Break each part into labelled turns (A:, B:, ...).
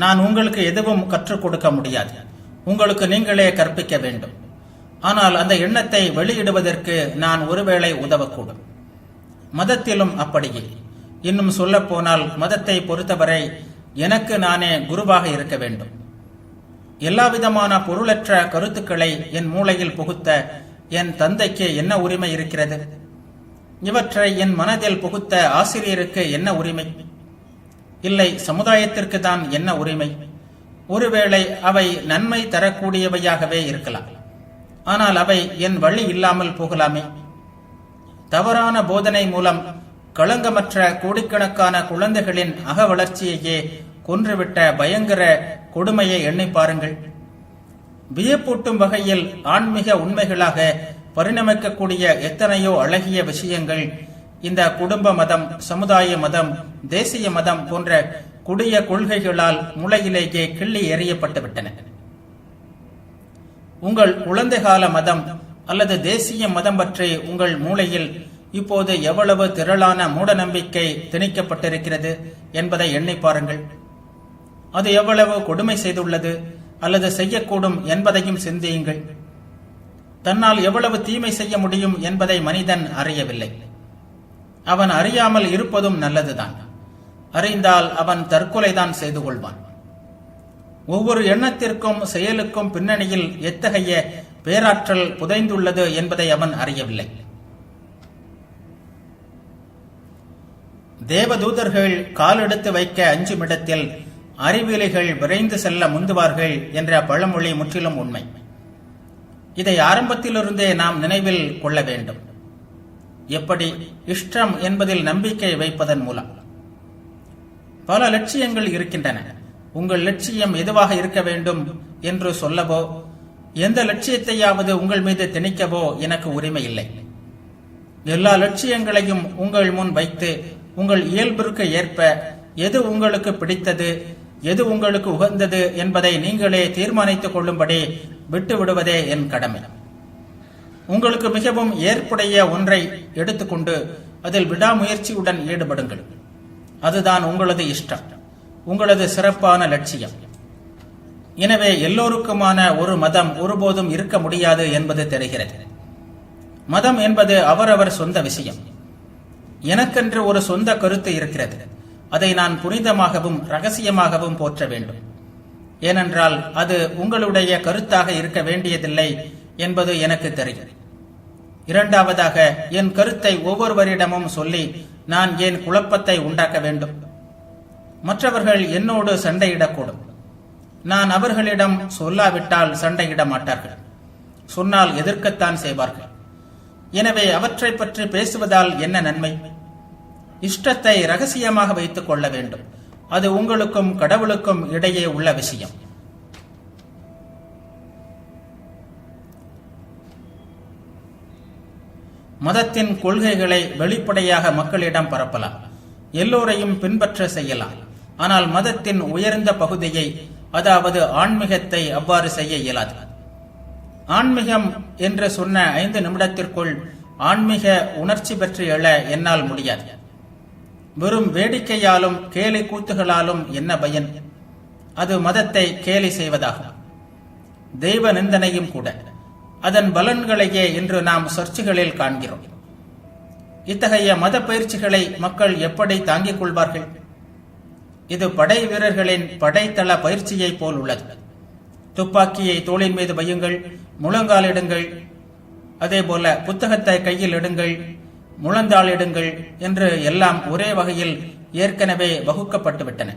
A: நான் உங்களுக்கு எதுவும் கற்றுக் கொடுக்க முடியாது. உங்களுக்கு நீங்களே கற்பிக்க வேண்டும். ஆனால் அந்த எண்ணத்தை வெளியிடுவதற்கு நான் ஒருவேளை உதவக்கூடும். மதத்திலும் அப்படியே. இன்னும் சொல்ல போனால் மதத்தை பொறுத்தவரை எனக்கு நானே குருவாக இருக்க வேண்டும். எல்லாவிதமான பொருளற்ற கருத்துக்களை என் மூளையில் புகுத்த என் தந்தைக்கு என்ன உரிமை இருக்கிறது? இவற்றை என் மனதில் புகுத்த ஆசிரியருக்கு என்ன உரிமை? இல்லை, சமுதாயத்திற்கு தான் என்ன உரிமை? ஒருவேளை அவை நன்மை தரக்கூடியவையாகவே இருக்கலாம். ஆனால் அவை என் வழி இல்லாமல் போகலாமே. தவறான போதனை மூலம் களங்கமற்ற கோடிக்கணக்கான குழந்தைகளின் அக வளர்ச்சியையே கொன்றுவிட்ட பயங்கர கொடுமையை எண்ணி பாருங்கள். வியப்பூட்டும் வகையில் ஆன்மீக உண்மைகளாக பரிணமிக்கக்கூடிய எத்தனையோ அழகிய விஷயங்கள் இந்த குடும்ப மதம், சமுதாய மதம், தேசிய மதம் போன்ற கொடிய கொள்கைகளால் மூளையிலேயே கிள்ளி எறியப்பட்டுவிட்டன. உங்கள் குழந்தைகால மதம் அல்லது தேசிய மதம் பற்றி உங்கள் மூளையில் இப்போது எவ்வளவு திரளான மூட நம்பிக்கை திணிக்கப்பட்டிருக்கிறது என்பதை எண்ணி பாருங்கள். அது எவ்வளவு கொடுமை செய்துள்ளது அல்லது செய்யக்கூடும் என்பதையும் சிந்தியுங்கள். தன்னால் எவ்வளவு தீமை செய்ய முடியும் என்பதை மனிதன் அறியவில்லை. அவன் அறியாமல் இருப்பதும் நல்லதுதான். அறிந்தால் அவன் தற்கொலைதான் செய்து கொள்வான். ஒவ்வொரு எண்ணத்திற்கும் செயலுக்கும் பின்னணியில் எத்தகைய பேராற்றல் புதைந்துள்ளது என்பதை அவன் அறியவில்லை. தேவதூதர்கள் காலெடுத்து வைக்க அஞ்சுமிடத்தில் அறிவியலிகள் விரைந்து செல்ல முந்துவார்கள் என்ற பழமொழி முற்றிலும் உண்மை. இதை ஆரம்பத்திலிருந்தே நாம் நினைவில் கொள்ள வேண்டும். எப்படி? இஷ்டம் என்பதில் நம்பிக்கை வைப்பதன் மூலம். பல லட்சியங்கள் இருக்கின்றன. உங்கள் லட்சியம் எதுவாக இருக்க வேண்டும் என்று சொல்லவோ எந்த லட்சியத்தையாவது உங்கள் மீது திணிக்கவோ எனக்கு உரிமை இல்லை. எல்லா லட்சியங்களையும் உங்கள் முன் வைத்து உங்கள் இயல்பிற்கு ஏற்ப எது உங்களுக்கு பிடித்தது, எது உங்களுக்கு உகந்தது என்பதை நீங்களே தீர்மானித்துக் கொள்ளும்படி விட்டுவிடுவதே என் கடமை. உங்களுக்கு மிகவும் ஏற்புடைய ஒன்றை எடுத்துக்கொண்டு அதில் விடாமுயற்சியுடன் ஈடுபடுங்கள். அதுதான் உங்களது இஷ்டம், உங்களது சிறப்பான லட்சியம். எனவே எல்லோருக்குமான ஒரு மதம் ஒருபோதும் இருக்க முடியாது என்பது தெரிகிறது. மதம் என்பது அவரவர் சொந்த விஷயம். எனக்கென்று ஒரு சொந்த கருத்து இருக்கிறது. அதை நான் புனிதமாகவும் ரகசியமாகவும் போற்ற வேண்டும். ஏனென்றால் அது உங்களுடைய கருத்தாக இருக்க வேண்டியதில்லை என்பது எனக்கு தெரியும். இரண்டாவதாக, என் கருத்தை ஒவ்வொருவரிடமும் சொல்லி நான் ஏன் குழப்பத்தை உண்டாக்க வேண்டும்? மற்றவர்கள் என்னோடு சண்டையிடக்கூடும். நான் அவர்களிடம் சொல்லாவிட்டால் சண்டையிட மாட்டார்கள். சொன்னால் எதிர்க்கத்தான் செய்வார்கள். எனவே அவற்றை பற்றி பேசுவதால் என்ன நன்மை? இஷ்டத்தை ரகசியமாக வைத்துக் கொள்ள வேண்டும். அது உங்களுக்கும் கடவுளுக்கும் இடையே உள்ள விஷயம். மதத்தின் கொள்கைகளை வெளிப்படையாக மக்களிடம் பரப்பலாம். எல்லோரையும் பின்பற்ற செய்யலாம். ஆனால் மதத்தின் உயர்ந்த பகுதியை, அதாவது ஆன்மீகத்தை அவ்வாறு செய்ய இயலாது. ஆன்மீகம் என்று சொன்ன 5 நிமிடத்திற்குள் ஆன்மீக உணர்ச்சி பெற்று எழ என்னால் முடியாது. வெறும் வேடிக்கையாலும் கேலி கூத்துகளாலும் என்ன பயன்? அது மதத்தை கேலி செய்வதாகும். தெய்வ நிந்தனையும் கூட. அதன் பலன்களையே இன்று நாம் சர்ச்சுகளில் காண்கிறோம். இத்தகைய மத பயிற்சிகளை மக்கள் எப்படி தாங்கிக் கொள்வார்கள்? இது படை வீரர்களின் படைத்தள பயிற்சியை போல் உள்ளது. துப்பாக்கியை தோளின் மீது வையுங்கள், முழங்காலிடுங்கள். அதேபோல புத்தகத்தை கையில் எடுங்கள், முழந்தாளிடுங்கள் என்று எல்லாம் ஒரே வகையில் ஏற்கனவே வகுக்கப்பட்டுவிட்டன.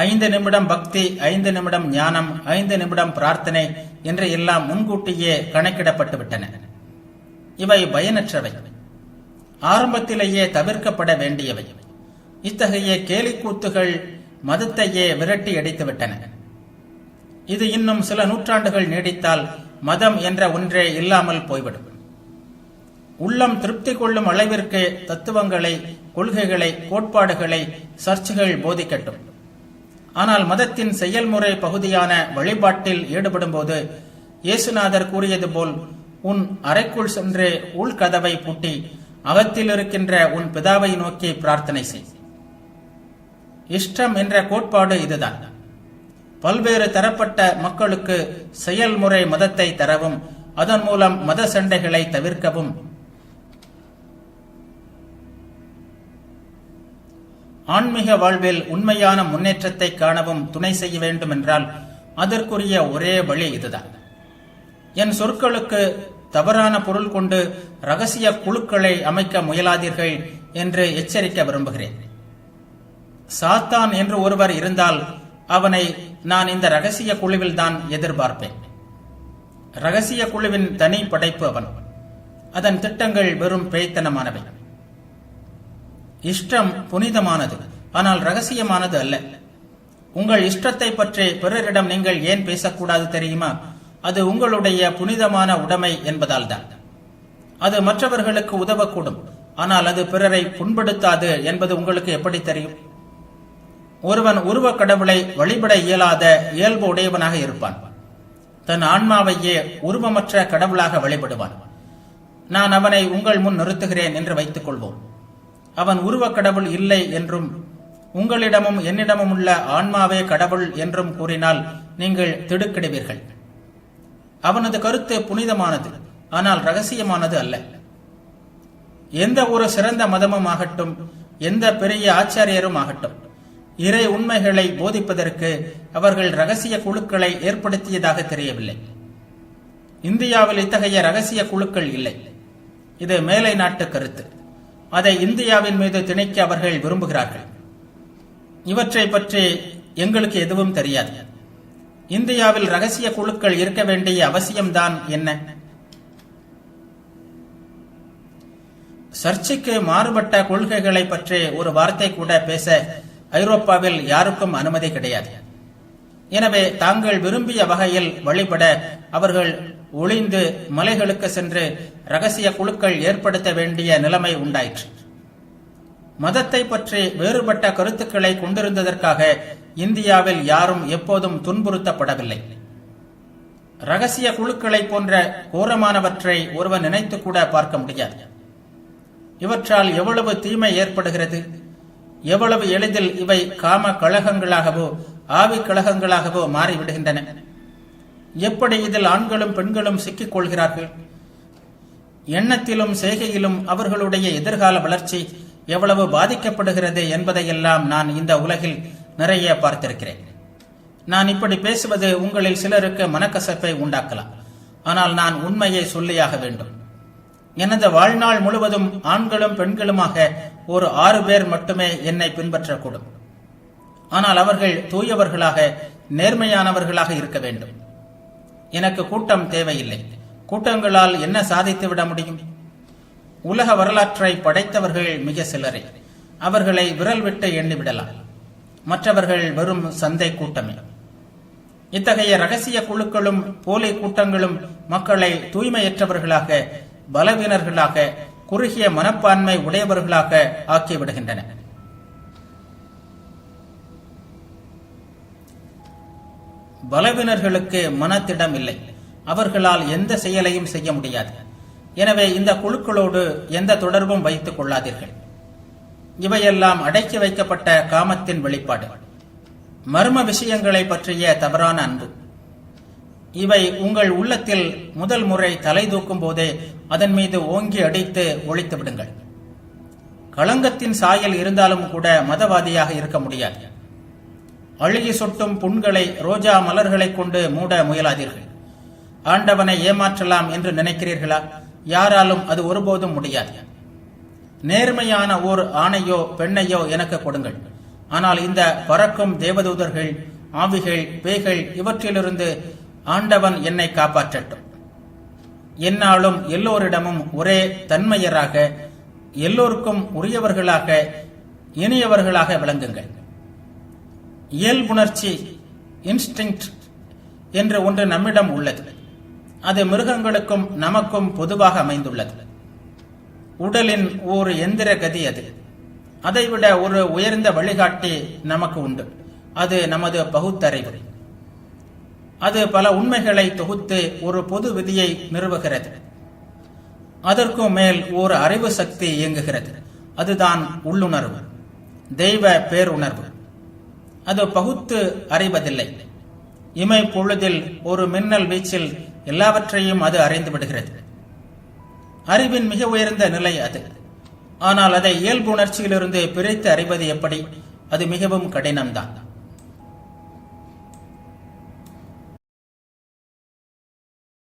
A: 5 நிமிடம் பக்தி, 5 நிமிடம் ஞானம், 5 நிமிடம் பிரார்த்தனை என்று எல்லாம் முன்கூட்டியே கணக்கிடப்பட்டுவிட்டன. இவை பயனற்றவை, ஆரம்பத்திலேயே தவிர்க்கப்பட வேண்டியவை. இத்தகைய கேலிக்கூத்துகள் மதத்தையே விரட்டி அடித்துவிட்டன. இது இன்னும் சில நூற்றாண்டுகள் நீடித்தால் மதம் என்ற ஒன்றே இல்லாமல் போய்விடும். உள்ளம் திருப்தி கொள்ளும் அளவிற்கு தத்துவங்களை, கொள்கைகளை, கோட்பாடுகளை சர்ச்சுகள் போதிக்கட்டும். ஆனால் மதத்தின் செயல்முறை பகுதியான வழிபாட்டில் ஈடுபடும் போது இயேசுநாதர் கூறியது போல் உன் அறைக்குள் சென்று உள்கதவை பூட்டி அகத்தில் இருக்கின்ற உன் பிதாவை நோக்கி பிரார்த்தனை செய். இஷ்டம் என்ற கோட்பாடு இதுதான். பல்வேறு தரப்பட்ட மக்களுக்கு செயல்முறை மதத்தை தரவும் அதன் மூலம் மத சண்டைகளை தவிர்க்கவும் ஆன்மீக வாழ்வில் உண்மையான முன்னேற்றத்தை காணவும் துணை செய்ய வேண்டும் என்றால் அதற்குரிய ஒரே வழி இதுதான். என் சொற்களுக்கு தவறான பொருள் கொண்டு ரகசிய குழுக்களை அமைக்க முயலாதீர்கள் என்று எச்சரிக்க விரும்புகிறேன். சாத்தான் என்று ஒருவர் இருந்தால் அவனை நான் இந்த ரகசிய குழுவில் தான் எதிர்பார்ப்பேன். ரகசிய குழுவின் தனி படைப்பு அவன். அதன் திட்டங்கள் வெறும் பேய்த்தனமானவை. இஷ்டம் புனிதமானது, ஆனால் ரகசியமானது அல்ல. உங்கள் இஷ்டத்தை பற்றி பிறரிடம் நீங்கள் ஏன் பேசக்கூடாது தெரியுமா? அது உங்களுடைய புனிதமான உடைமை என்பதால் தான். அது மற்றவர்களுக்கு உதவக்கூடும், ஆனால் அது பிறரை புண்படுத்தாது என்பது உங்களுக்கு எப்படி தெரியும்? ஒருவன் உருவ கடவுளை வழிபட இயலாத இயல்பு உடையவனாக இருப்பான். தன் ஆன்மாவையே உருவமற்ற கடவுளாக வழிபடுவான். நான் அவனை உங்கள் முன் நிறுத்துகிறேன் என்று வைத்துக் கொள்வோம். அவன் உருவ கடவுள் இல்லை என்றும் உங்களிடமும் என்னிடமும் உள்ள ஆன்மாவே கடவுள் என்றும் கூறினால் நீங்கள் திடுக்கிடுவீர்கள். அவனது கருத்து புனிதமானது, ஆனால் ரகசியமானது அல்ல. எந்த ஒரு சிறந்த மதமும் ஆகட்டும், எந்த பெரிய ஆச்சாரியரும் ஆகட்டும், இறை உண்மைகளை போதிப்பதற்கு அவர்கள் ரகசிய குழுக்களை ஏற்படுத்தியதாக தெரியவில்லை. இந்தியாவில் இத்தகைய ரகசிய குழுக்கள் இல்லை. இது மேலை நாட்டு கருத்து. அதை இந்தியாவின் மீது திணிக்க அவர்கள் விரும்புகிறார்கள். இவற்றை பற்றி எங்களுக்கு எதுவும் தெரியாது. இந்தியாவில் ரகசிய குழுக்கள் இருக்க வேண்டிய அவசியம்தான் என்ன? சர்ச்சைக்கு மாறுபட்ட கொள்கைகளை பற்றி ஒரு வார்த்தை கூட பேச ஐரோப்பாவில் யாருக்கும் அனுமதி கிடையாது. எனவே தாங்கள் விரும்பிய வகையில் வழிபட அவர்கள் ஒளிந்து மலைகளுக்கு சென்று ரகசிய குழுக்கள் ஏற்படுத்த வேண்டிய நிலைமை உண்டாயிற்று. மதத்தை பற்றி வேறுபட்ட கருத்துக்களை கொண்டிருந்ததற்காக இந்தியாவில் யாரும் எப்போதும் துன்புறுத்தப்படவில்லை. ரகசிய குழுக்களை போன்ற கோரமானவற்றை ஒருவன் நினைத்து கூட பார்க்க முடியாது. இவற்றால் எவ்வளவு தீமை ஏற்படுகிறது! எவ்வளவு எளிதில் இவை காம கழகங்களாகவோ ஆவி கழகங்களாகவோ மாறிவிடுகின்றன! எப்படி இதில் ஆண்களும் பெண்களும் சிக்கிக் கொள்கிறார்கள்! எண்ணத்திலும் செய்கையிலும் அவர்களுடைய எதிர்கால வளர்ச்சி எவ்வளவு பாதிக்கப்படுகிறது என்பதையெல்லாம் நான் இந்த உலகில் நிறைய பார்த்திருக்கிறேன். நான் இப்படி பேசுவது உங்களில் சிலருக்கு மனக்கசப்பை உண்டாக்கலாம். ஆனால் நான் உண்மையை சொல்லியாக வேண்டும். எனது வாழ்நாள் முழுவதும் ஆண்களும் பெண்களுமாக ஒரு 6 பேர் மட்டுமே என்னை பின்பற்றக்கூடும். ஆனால் அவர்கள் தூயவர்களாக நேர்மையானவர்களாக இருக்க வேண்டும். எனக்கு கூட்டம் தேவையில்லை. கூட்டங்களால் என்ன சாதித்து விட முடியும்? உலக வரலாற்றை படைத்தவர்கள் மிக சிலரே. அவர்களை விரல் விட்டு எண்ணிவிடலாம். மற்றவர்கள் வெறும் சந்தை கூட்டமே. இத்தகைய ரகசிய குழுக்களும் போலி கூட்டங்களும் மக்களை தூய்மையற்றவர்களாக, பலவீனர்களாக, குறுகிய மனப்பான்மை உடையவர்களாக ஆக்கிவிடுகின்றன. பலவீனர்களுக்கு மனத்திடம் இல்லை. அவர்களால் எந்த செயலையும் செய்ய முடியாது. எனவே இந்த குழுக்களோடு எந்த தொடர்பும் வைத்துக் கொள்ளாதீர்கள். இவையெல்லாம் அடக்கி வைக்கப்பட்ட காமத்தின் வெளிப்பாடு. மர்ம விஷயங்களை பற்றிய தவறான அன்பு. இவை உங்கள் உள்ளத்தில் முதல் முறை தலை தூக்கும் போதே அதன் மீது ஓங்கி அடித்து ஒழித்து விடுங்கள். களங்கத்தின் சாயல் இருந்தாலும் கூட மதவாதியாக இருக்க முடியாது. அழுகி சொட்டும் புண்களை ரோஜா மலர்களை கொண்டு மூட முயலாதீர்கள். ஆண்டவனை ஏமாற்றலாம் என்று நினைக்கிறீர்களா? யாராலும் அது ஒருபோதும் முடியாது. நேர்மையான ஓர் ஆணையோ பெண்ணையோ எனக்கு கொடுங்கள். ஆனால் இந்த பறக்கும் தேவதூதர்கள், ஆவிகள், பேய்கள் இவற்றிலிருந்து ஆண்டவன் என்னை காப்பாற்றட்டும். என்னாலும் எல்லோரிடமும் ஒரே தன்மையராக, எல்லோருக்கும் உரியவர்களாக, இனியவர்களாக விளங்குங்கள். இயல்புணர்ச்சி, இன்ஸ்டிங்க்ட் என்று ஒன்று நம்மிடம் உள்ளது. அது மிருகங்களுக்கும் நமக்கும் பொதுவாக அமைந்துள்ளது. உடலின் ஒரு எந்திர கதி அது. அதைவிட ஒரு உயர்ந்த வழிகாட்டி நமக்கு உண்டு. அது நமது பகுத்தறிவு. அது பல உண்மைகளை தொகுத்து ஒரு பொது விதியை நிறுவுகிறது. அதற்கும் மேல் ஒரு அறிவு சக்தி இயங்குகிறது. அதுதான் உள்ளுணர்வு, தெய்வ பேருணர்வு. அது பகுத்து அறிவதில்லை. இமை பொழுதில் ஒரு மின்னல் வீச்சில் எல்லாவற்றையும் அது அறிந்து விடுகிறது. அறிவின் மிக உயர்ந்த நிலை அது. ஆனால் அதை இயல்பு உணர்ச்சியிலிருந்து பிரித்து அறிவது எப்படி? அது மிகவும் கடினம்தான்.